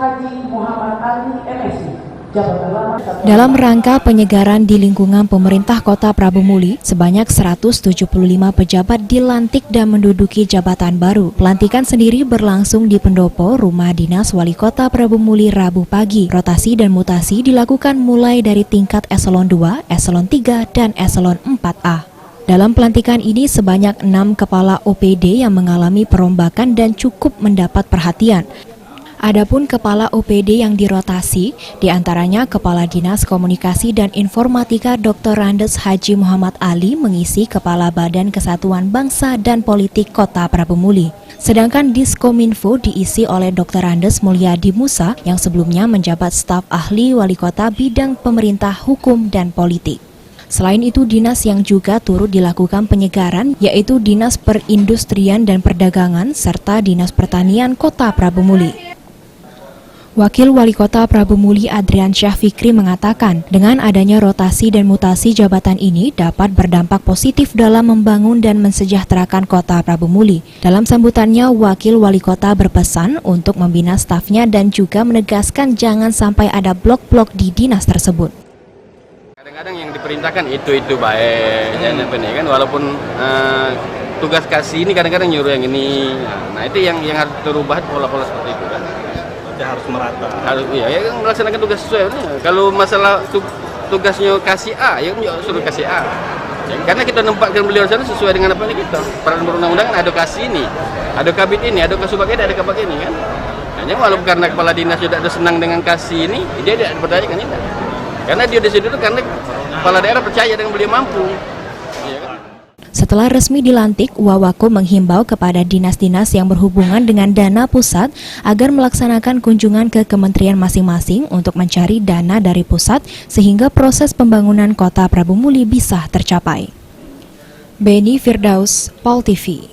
Haji Muhammad Ali MSI. Dalam rangka penyegaran di lingkungan pemerintah Kota Prabu Muli, sebanyak 175 pejabat dilantik dan menduduki jabatan baru. Pelantikan sendiri berlangsung di pendopo Rumah Dinas Wali Kota Prabu Muli Rabu pagi. Rotasi dan mutasi dilakukan mulai dari tingkat eselon 2, eselon 3, dan eselon 4A. Dalam pelantikan ini sebanyak 6 kepala OPD yang mengalami perombakan dan cukup mendapat perhatian. Adapun kepala OPD yang dirotasi, diantaranya Kepala Dinas Komunikasi dan Informatika Dr. Randes Haji Muhammad Ali mengisi Kepala Badan Kesatuan Bangsa dan Politik Kota Prabu Muli. Sedangkan Diskominfo diisi oleh Dr. Randes Mulyadi Musa yang sebelumnya menjabat staf ahli wali kota bidang pemerintah hukum dan politik. Selain itu, dinas yang juga turut dilakukan penyegaran yaitu Dinas Perindustrian dan Perdagangan serta Dinas Pertanian Kota Prabu Muli. Wakil Wali Kota Prabu Muli Adrian Syah Fikri mengatakan, dengan adanya rotasi dan mutasi jabatan ini dapat berdampak positif dalam membangun dan mensejahterakan Kota Prabu Muli. Dalam sambutannya, Wakil Wali Kota berpesan untuk membina stafnya dan juga menegaskan jangan sampai ada blok-blok di dinas tersebut. Kadang-kadang yang diperintahkan itu baik, kan walaupun tugas kasih ini kadang-kadang nyuruh yang ini. Nah itu yang harus terubah pola-pola seperti itu kan. Harus merata. Harus ya melaksanakan tugas sesuai. Kalau masalah tugasnya kasih A, ya suruh kasih A. Ya, karena kita nempatkan beliau sana sesuai dengan apa yang kita. Peraturan perundang-undangan ada kasih ini, ada kabit ini, ada kasubag ini, ada kabag ini kan. Hanya walaupun karena kepala dinas sudah ada senang dengan kasih ini, dia tidak dipertanyakan ini. Karena dia di situ karena kepala daerah percaya dengan beliau mampu. Ya, kan? Setelah resmi dilantik, Wawako menghimbau kepada dinas-dinas yang berhubungan dengan dana pusat agar melaksanakan kunjungan ke kementerian masing-masing untuk mencari dana dari pusat sehingga proses pembangunan Kota Prabu Muli bisa tercapai. Beni Firdaus, Pol TV.